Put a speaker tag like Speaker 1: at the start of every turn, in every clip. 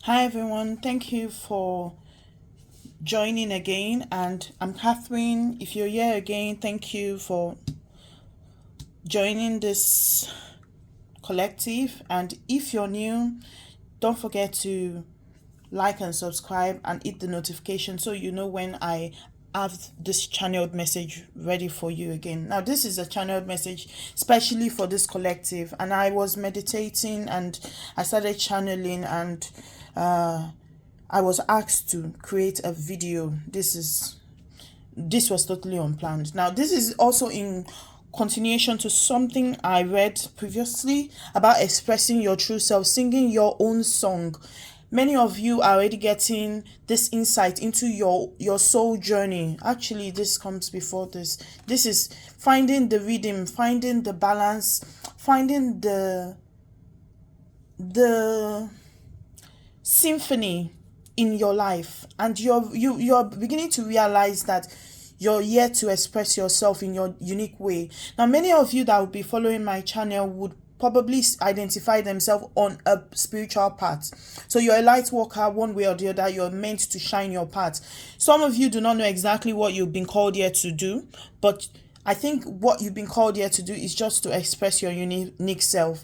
Speaker 1: Hi everyone, thank you for joining again. And I'm Catherine. If you're here again, thank you for joining this collective. And if you're new, don't forget to like and subscribe and hit the notification so you know when I have this channeled message ready for you again. Now, this is a channeled message especially for this collective, and I was meditating and I started channeling, and I was asked to create a video. This was totally unplanned. Now, this is also in continuation to something I read previously about expressing your true self, singing your own song. Many of you are already getting this insight into your soul journey. Actually, this comes before this. This is finding the rhythm, finding the balance, finding the symphony in your life, and you're beginning to realize that you're here to express yourself in your unique way. Now, many of you that will be following my channel would probably identify themselves on a spiritual path. So you're a light worker, one way or the other. You're meant to shine your path. Some of you do not know exactly what you've been called here to do, but I think what you've been called here to do is just to express your unique self.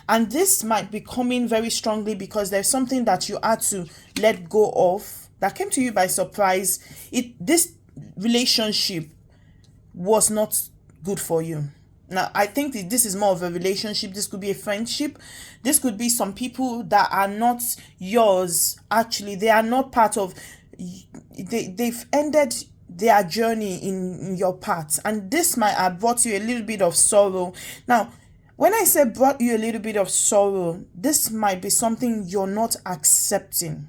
Speaker 1: And this might be coming very strongly because there's something that you had to let go of that came to you by surprise. This relationship was not good for you. Now, I think that this is more of a relationship. This could be a friendship. This could be some people that are not yours. Actually, they are not part of. They've ended their journey in your path, and this might have brought you a little bit of sorrow. Now, when I say brought you a little bit of sorrow, this might be something you're not accepting.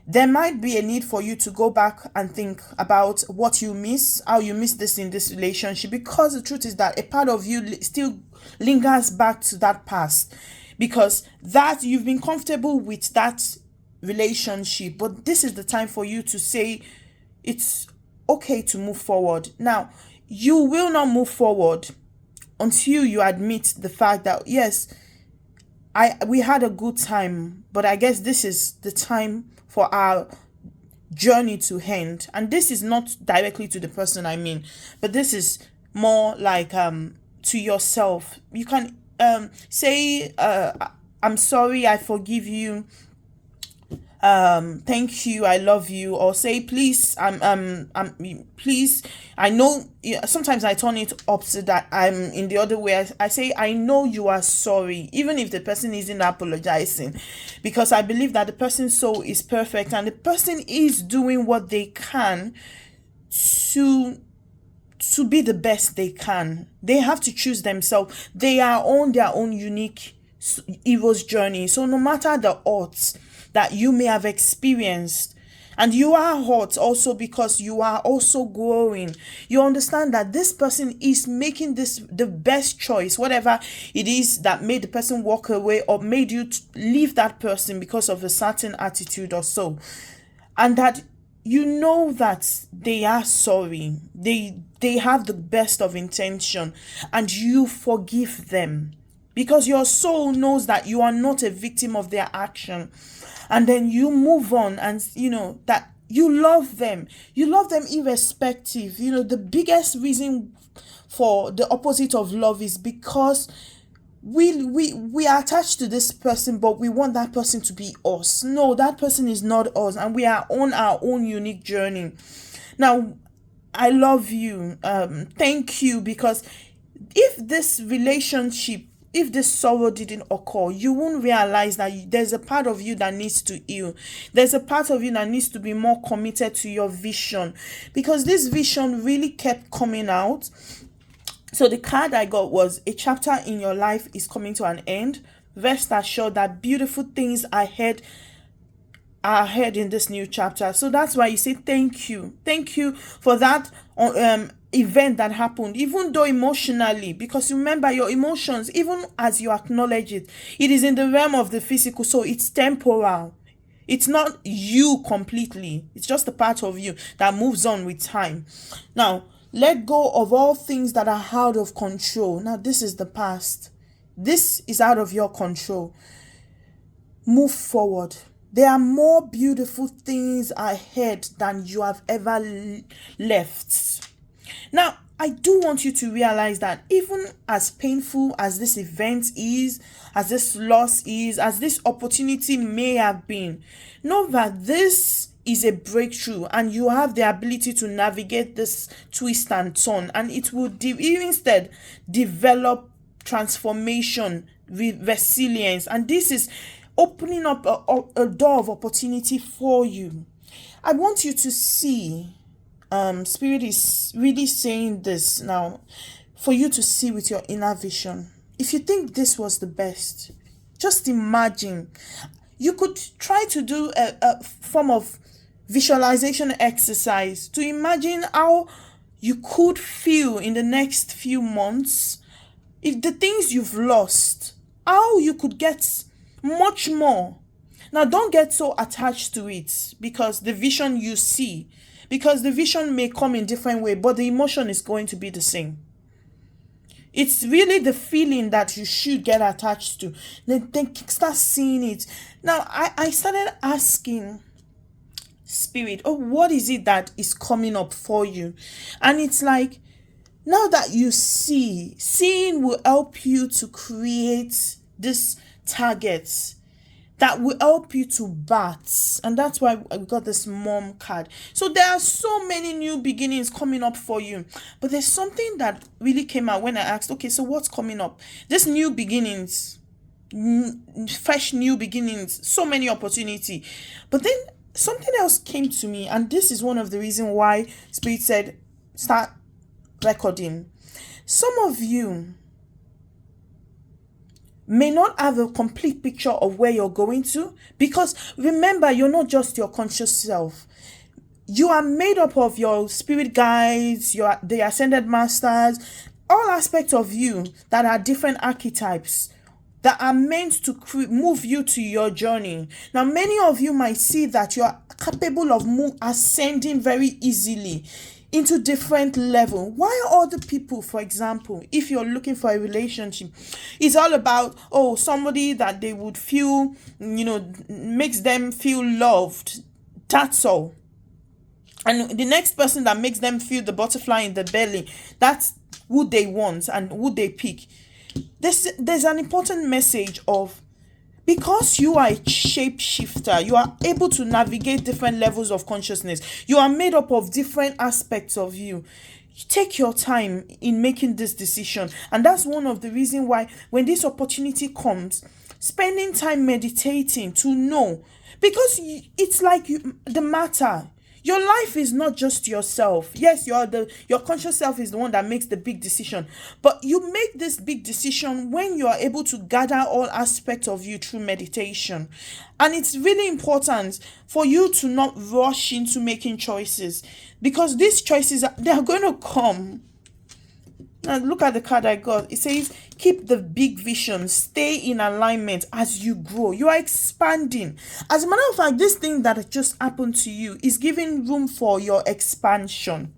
Speaker 1: There might be a need for you to go back and think about what you miss, how you miss this in this relationship, because the truth is that a part of you still lingers back to that past, because that you've been comfortable with that relationship, but this is the time for you to say it's okay to move forward. Now, you will not move forward until you admit the fact that yes, we had a good time, but I guess this is the time for our journey to end. And this is not directly to the person I mean, but this is more like to yourself. You can say I'm sorry, I forgive you, thank you, I love you, or say please, please, I know. Sometimes I turn it opposite, that I'm in the other way. I say I know you are sorry, even if the person isn't apologizing, because I believe that the person's soul is perfect and the person is doing what they can to be the best they can. They have to choose themselves. They are on their own unique hero's journey. So no matter the odds that you may have experienced, and you are hurt also because you are also growing, you understand that this person is making this the best choice, whatever it is that made the person walk away or made you leave that person because of a certain attitude or so, and that you know that they are sorry, they have the best of intention, and you forgive them because your soul knows that you are not a victim of their action. And then you move on, and you know that you love them irrespective. The biggest reason for the opposite of love is because we are attached to this person, but we want that person to be us. No, that person is not us, and we are on our own unique journey. Now, I love you, thank you, because if this sorrow didn't occur, you won't realize that there's a part of you that needs to heal. There's a part of you that needs to be more committed to your vision, because this vision really kept coming out. So the card I got was, a chapter in your life is coming to an end. Rest assured that beautiful things are ahead in this new chapter. So that's why you say thank you for that event that happened, even though emotionally, because remember, your emotions, even as you acknowledge it is in the realm of the physical, so it's temporal. It's not you completely. It's just a part of you that moves on with time. Now, let go of all things that are out of control. Now, this is the past. This is out of your control. Move forward. There are more beautiful things ahead than you have ever left. Now, I do want you to realize that even as painful as this event is, as this loss is, as this opportunity may have been, know that this is a breakthrough and you have the ability to navigate this twist and turn, and it will instead develop transformation with resilience, and this is opening up a door of opportunity for you. I want you to see, Spirit is really saying this now for you to see with your inner vision. If you think this was the best, just imagine. You could try to do a form of visualization exercise to imagine how you could feel in the next few months if the things you've lost, how you could get much more. Now, don't get so attached to it because the vision you see, because the vision may come in different way, but the emotion is going to be the same. It's really the feeling that you should get attached to. Then start seeing it. Now, I started asking Spirit, oh, what is it that is coming up for you? And it's like, now that you see, seeing will help you to create this target that will help you to bat. And that's why I got this mom card. So there are so many new beginnings coming up for you. But there's something that really came out when I asked, okay, so what's coming up? This new beginnings, fresh new beginnings, so many opportunity. But then something else came to me, and this is one of the reasons why Spirit said, start recording. Some of you may not have a complete picture of where you're going to, because remember, you're not just your conscious self. You are made up of your spirit guides, the ascended masters, all aspects of you that are different archetypes that are meant to move you to your journey. Now, many of you might see that you are capable of ascending very easily into different level. While other people, for example, if you're looking for a relationship, it's all about, oh, somebody that they would feel, makes them feel loved. That's all. And the next person that makes them feel the butterfly in the belly, that's who they want and who they pick. There's an important message of, because you are a shapeshifter, you are able to navigate different levels of consciousness. You are made up of different aspects of you. Take your time in making this decision. And that's one of the reasons why when this opportunity comes, spending time meditating to know, because it's like the matter. Your life is not just yourself. Yes, your conscious self is the one that makes the big decision. But you make this big decision when you are able to gather all aspects of you through meditation. And it's really important for you to not rush into making choices, because these choices, they are going to come. Now look at the card I got. It says, keep the big vision, stay in alignment as you grow. You are expanding. As a matter of fact, this thing that just happened to you is giving room for your expansion.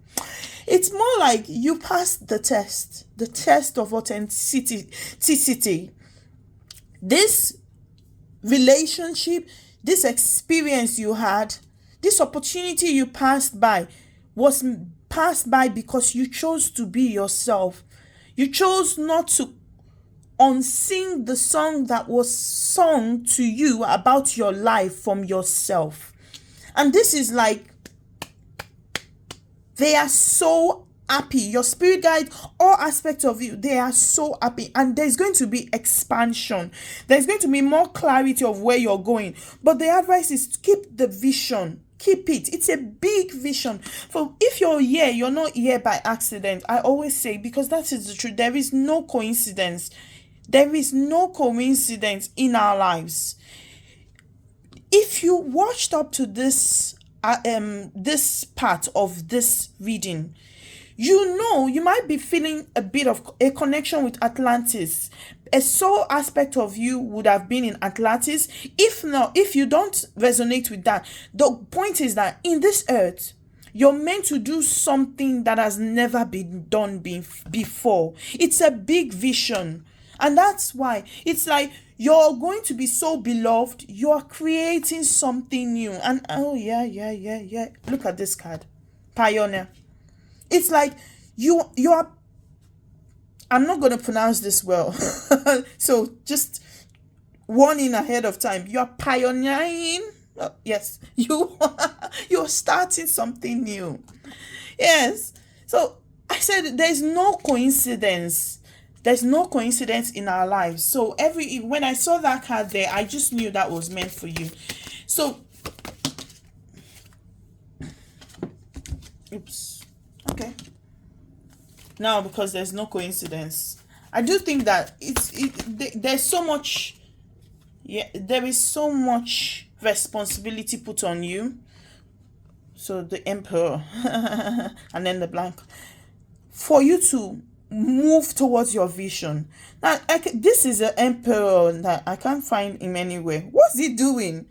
Speaker 1: It's more like you passed the test of authenticity. This relationship, this experience you had, this opportunity you passed by was passed by because you chose to be yourself. You chose not to unsing the song that was sung to you about your life from yourself. And this is like, they are so happy. Your spirit guide, all aspects of you, they are so happy. And there's going to be expansion. There's going to be more clarity of where you're going. But the advice is to keep the vision. Keep it. It's a big vision. For if you're here, you're not here by accident. I always say, because that is the truth. There is no coincidence. There is no coincidence in our lives. If you watched up to this part of this reading, you might be feeling a bit of a connection with Atlantis. A soul aspect of you would have been in Atlantis. If not, if you don't resonate with that, the point is that in this earth, you're meant to do something that has never been done before. It's a big vision. And that's why it's like you're going to be so beloved. You're creating something new. And oh yeah. Look at this card. Pioneer. It's like you're I'm not going to pronounce this well. So just warning ahead of time. You're pioneering. Yes, you're starting something new. Yes. So I said there's no coincidence. There's no coincidence in our lives. So when I saw that card there, I just knew that was meant for you. So oops. Okay. Now, because there's no coincidence, I do think that there's so much. Yeah, there is so much responsibility put on you. So the emperor and then the blank, for you to move towards your vision. Now, this is an emperor that I can't find him anywhere. What's he doing?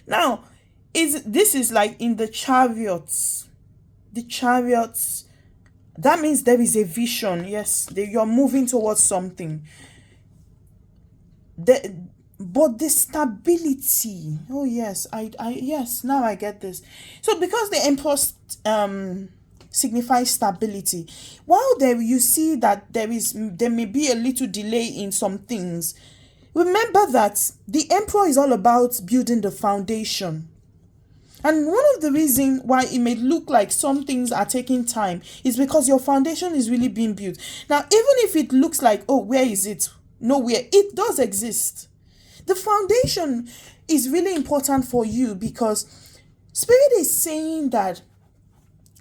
Speaker 1: Now, this is like in the chariots. The chariots, that means there is a vision. Yes, you're moving towards something. But the stability, oh yes, yes, now I get this. So because the emperor signifies stability, while there you see that there may be a little delay in some things, remember that the emperor is all about building the foundation. And one of the reasons why it may look like some things are taking time is because your foundation is really being built. Now, even if it looks like, oh, where is it? Nowhere. It does exist. The foundation is really important for you, because Spirit is saying that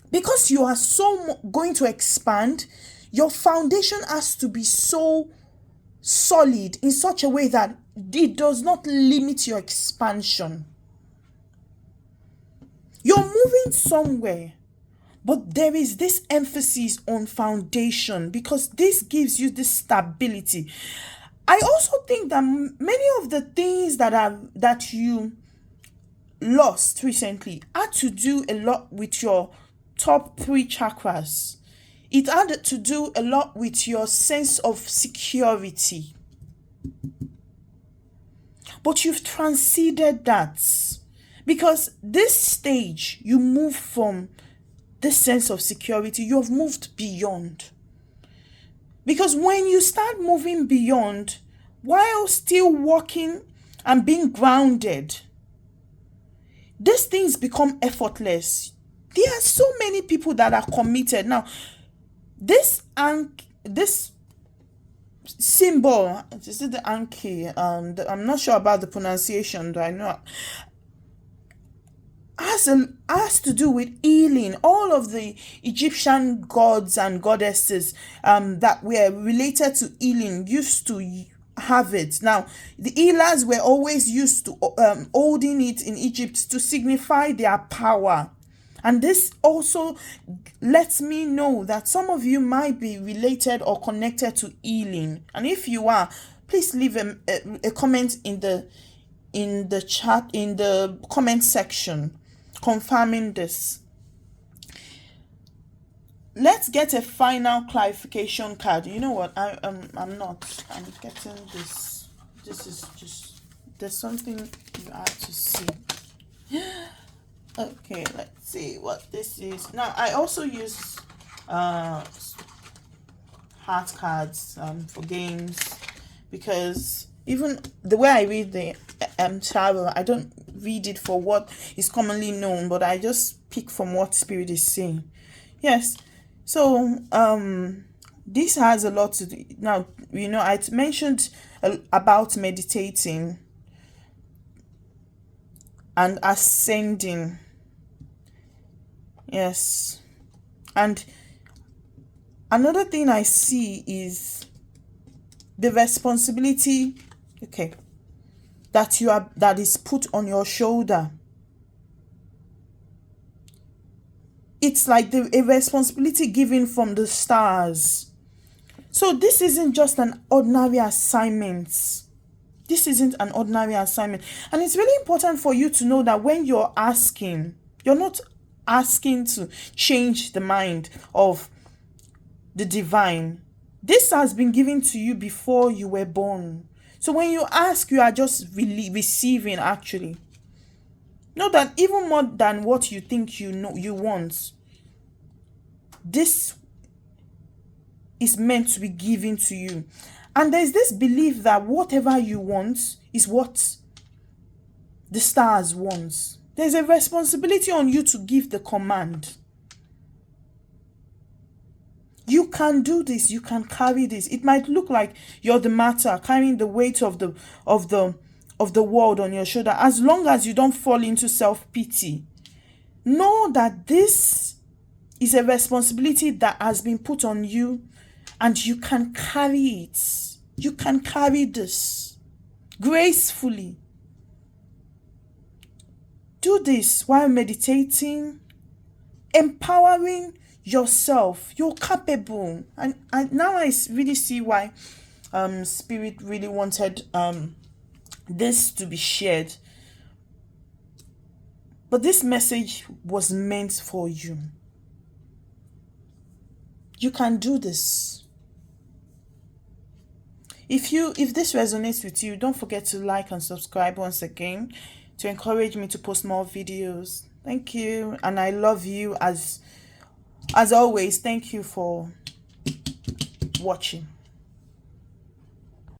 Speaker 1: because you are going to expand, your foundation has to be so solid in such a way that it does not limit your expansion. You're moving somewhere, but there is this emphasis on foundation because this gives you this stability. I also think that many of the things that you lost recently had to do a lot with your top 3 chakras. It had to do a lot with your sense of security. But you've transcended that. Because this stage, you move from this sense of security, you have moved beyond. Because when you start moving beyond, while still walking and being grounded, these things become effortless. There are so many people that are committed. Now, this symbol, is it the Anki? I'm not sure about the pronunciation, but I know has to do with healing. All of the Egyptian gods and goddesses that were related to healing used to have it. Now, the healers were always used to holding it in Egypt to signify their power. And this also lets me know that some of you might be related or connected to healing. And if you are, please leave a comment in the chat, in the comment section, confirming this. Let's get a final clarification card. You know what? I'm getting this. This is just, there's something you have to see. Okay, let's see what this is. Now, I also use heart cards for games, because even the way I read the tarot, I don't read it for what is commonly known, but I just pick from what Spirit is saying. Yes. So this has a lot to do. Now, you know, I mentioned about meditating and ascending. Yes. And another thing I see is the responsibility, okay, that is put on your shoulder. It's like a responsibility given from the stars. So this isn't just an ordinary assignment. This isn't an ordinary assignment. And it's really important for you to know that when you're asking, you're not asking to change the mind of the divine. This has been given to you before you were born. So when you ask, you are just really receiving actually. Know that even more than what you think you know you want, this is meant to be given to you. And there's this belief that whatever you want is what the stars want. There's a responsibility on you to give the command. You can do this, you can carry this. It might look like you're the matter, carrying the weight of the world on your shoulder. As long as you don't fall into self-pity, know that this is a responsibility that has been put on you, and you can carry it. You can carry this gracefully. Do this while meditating, empowering yourself. You're capable. And now I really see why Spirit really wanted this to be shared. But this message was meant for you. You can do this. If this resonates with you, don't forget to like and subscribe once again to encourage me to post more videos. Thank you, and I love you as always. Thank you for watching.